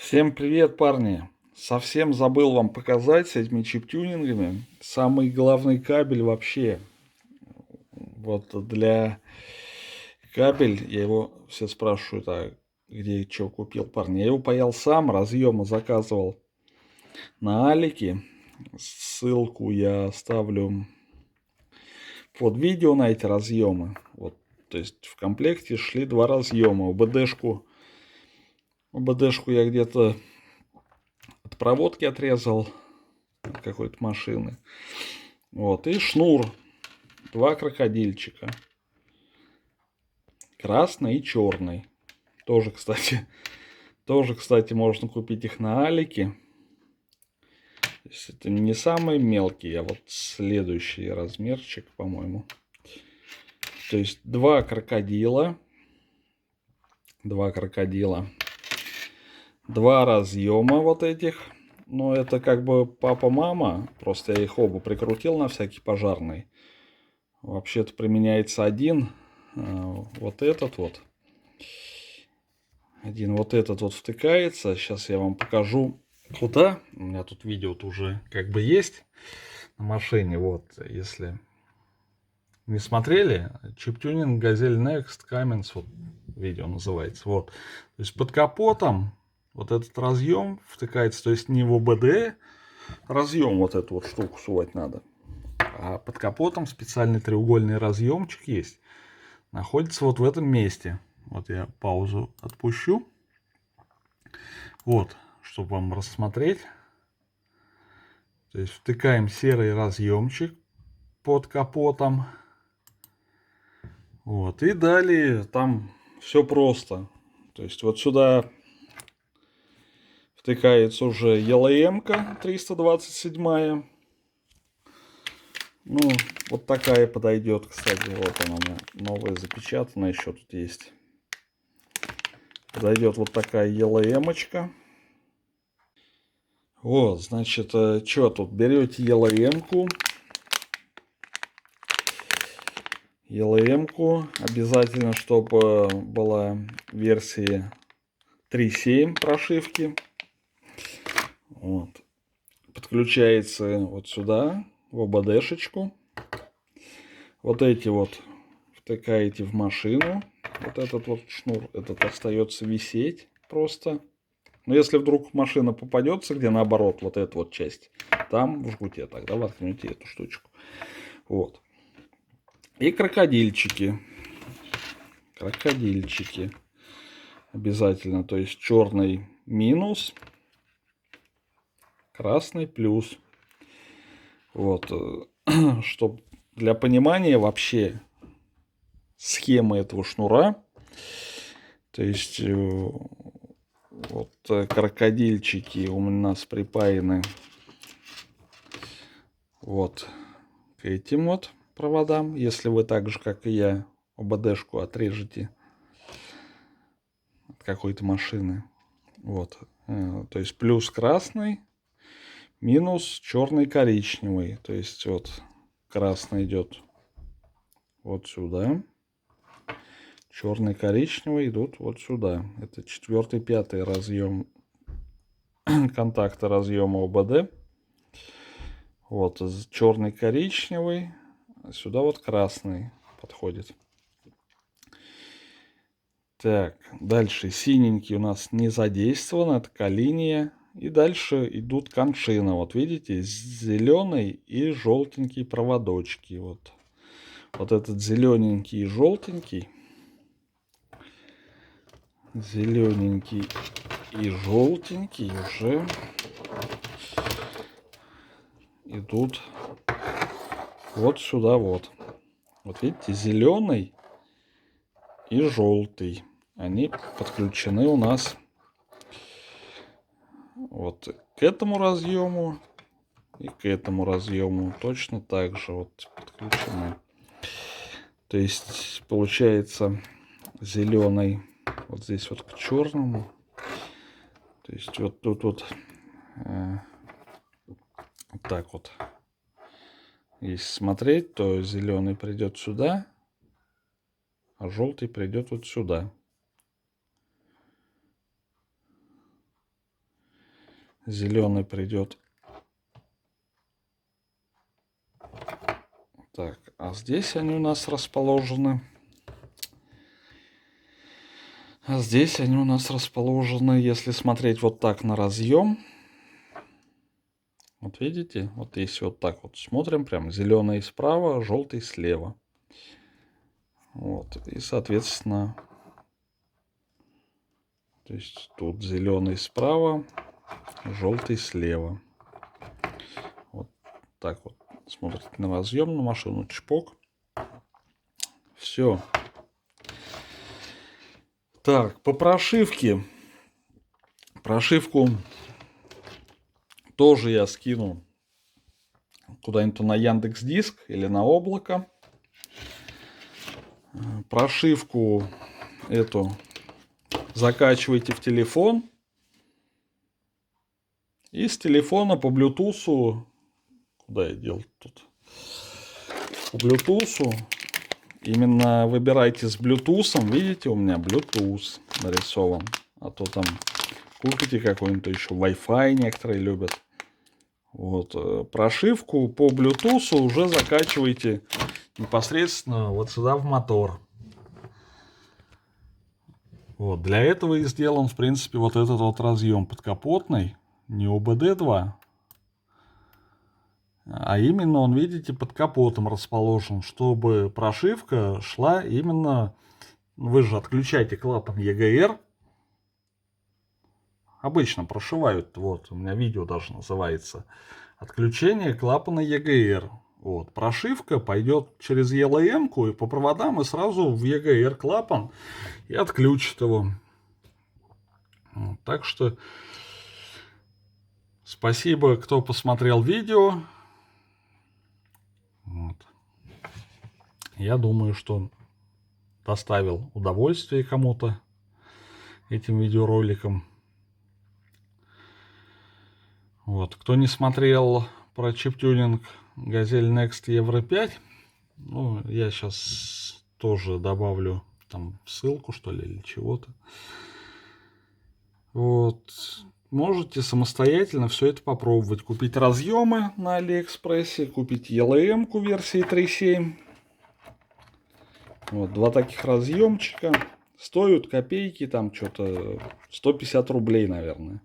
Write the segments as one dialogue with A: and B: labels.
A: Всем привет, парни! Совсем забыл вам показать с этими чип-тюнингами самый главный кабель вообще. Вот для кабель, я его все спрашивают, а где и что купил, парни. Я его паял сам, разъемы заказывал на Алике. Ссылку я оставлю под видео на эти разъемы. Вот, то есть в комплекте шли два разъема. ОБДшку я где-то от проводки отрезал от какой-то машины. Вот, и шнур. Два крокодильчика. Красный и черный. Тоже, кстати, можно купить их на Алике. То есть это не самый мелкий, а вот следующий размерчик, по-моему. То есть два крокодила. Два разъема вот этих. Но это как бы папа-мама. Просто я их оба прикрутил на всякий пожарный. Вообще-то применяется один. Вот этот вот. Один вот этот вот втыкается. Сейчас я вам покажу куда. У меня тут видео уже как бы есть на машине. Вот, если не смотрели, чип-тюнинг Газель Next Cummins, вот видео называется. Вот. То есть под капотом вот этот разъем втыкается, то есть не в ОБД разъем вот эту вот штуку сувать надо, а под капотом специальный треугольный разъемчик есть. Находится вот в этом месте. Вот я паузу отпущу. Вот, чтобы вам рассмотреть. То есть втыкаем серый разъемчик под капотом. Вот, и далее там все просто. То есть вот сюда втыкается уже ЕЛМ-ка 327. Ну, вот такая подойдет, кстати. Вот она у меня новая запечатанная еще тут есть. Подойдет вот такая ЕЛМ-очка. Вот, значит, что тут? Берете ЕЛМ-ку. ЕЛМ-ку. Обязательно, чтобы была версия 3.7 прошивки. Вот. Подключается вот сюда, в ОБДшечку. Вот эти вот втыкаете в машину. Вот этот вот шнур, этот остается висеть просто. Но если вдруг машина попадется, где наоборот, вот эта вот часть, там в жгуте, тогда воткнете эту штучку. Вот. И крокодильчики. Обязательно. То есть черный минус, красный плюс. Вот. Чтобы для понимания вообще схемы этого шнура. То есть вот крокодильчики у нас припаяны вот к этим вот проводам. Если вы так же, как и я, ОБДшку отрежете от какой-то машины. Вот. То есть плюс красный, минус черный коричневый. То есть вот красный идет вот сюда. Черный коричневый идут вот сюда. Это 4-й, 5-й разъем контакта разъема ОБД. Вот черный коричневый. Сюда вот красный подходит. Так, дальше синенький у нас не задействован, это калиния. И дальше идут коншины. Вот видите, зеленый и желтенький проводочки. Вот этот зелененький и желтенький. Зелененький и желтенький уже идут вот сюда вот. Вот видите, зеленый и желтый. Они подключены у нас вот к этому разъему и к этому разъему. Точно так же вот подключены. То есть получается зеленый вот здесь вот к черному. То есть вот тут вот так вот. Если смотреть, то зеленый придет сюда, а желтый придет вот сюда. Зеленый придет. Так, а здесь они у нас расположены. Если смотреть вот так на разъем. Вот видите, вот если вот так вот смотрим, прям зеленый справа, желтый слева. Вот, и соответственно, то есть тут зеленый справа, желтый слева. Вот так вот смотрите на разъем, на машину, чпок. Все. Так, по прошивке. Прошивку тоже я скину куда-нибудь на Яндекс.Диск или на облако. Прошивку эту закачиваете в телефон. И с телефона по Bluetooth... Куда я дел тут? По Bluetooth. Именно выбирайте с Bluetooth. Видите, у меня Bluetooth нарисован. А то там купите какой-нибудь еще Wi-Fi, некоторые любят. Вот. Прошивку по Bluetooth уже закачиваете непосредственно вот сюда в мотор. Вот. Для этого и сделан, в принципе, вот этот вот разъем подкапотный. Не ОБД2. А именно он, видите, под капотом расположен, чтобы прошивка шла именно... Вы же отключаете клапан EGR. Обычно прошивают, вот, у меня видео даже называется «Отключение клапана EGR». Вот, прошивка пойдет через ELM-ку и по проводам и сразу в EGR клапан и отключит его. Вот, так что спасибо, кто посмотрел видео. Вот. Я думаю, что доставил удовольствие кому-то этим видеороликом. Вот. Кто не смотрел про чип-тюнинг Газель Next Евро 5, ну, я сейчас тоже добавлю там ссылку, что ли, или чего-то. Вот. Можете самостоятельно все это попробовать. Купить разъемы на Алиэкспрессе, купить ELM-ку версии 3.7. Вот, два таких разъемчика. Стоят копейки, там что-то 150 рублей, наверное.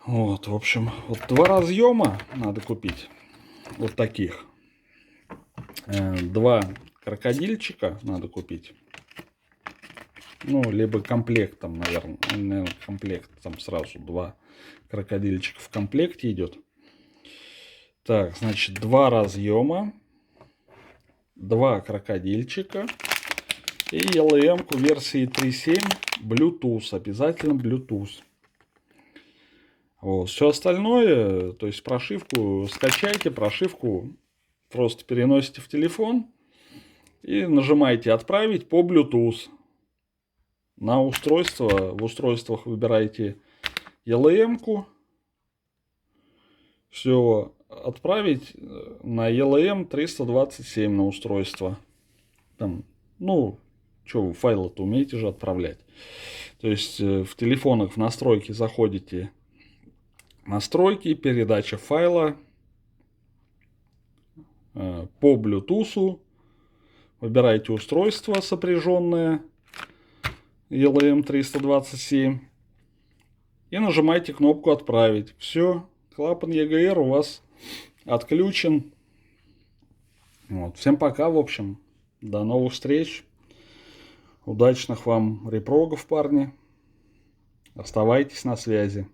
A: Вот, в общем, вот два разъема надо купить. Вот таких. Два крокодильчика надо купить. Ну, либо комплектом, наверное, комплект. Там сразу два крокодильчика в комплекте идет. Так, значит, два разъема. Два крокодильчика. И ELM-ку версии 3.7 Bluetooth. Обязательно Bluetooth. Вот. Все остальное, то есть прошивку скачайте, прошивку просто переносите в телефон и нажимаете «Отправить по Bluetooth». На устройство, в устройствах выбираете ELM-ку. Все, отправить на ELM 327 на устройство. Там, ну, что вы файлы-то умеете же отправлять. То есть в телефонах в настройки заходите. Настройки, передача файла по Bluetooth. Выбираете устройство сопряженное ELM 327 и нажимаете кнопку «Отправить». Все, клапан EGR у вас отключен. Вот. Всем пока, в общем. До новых встреч. Удачных вам репрогов, парни. Оставайтесь на связи.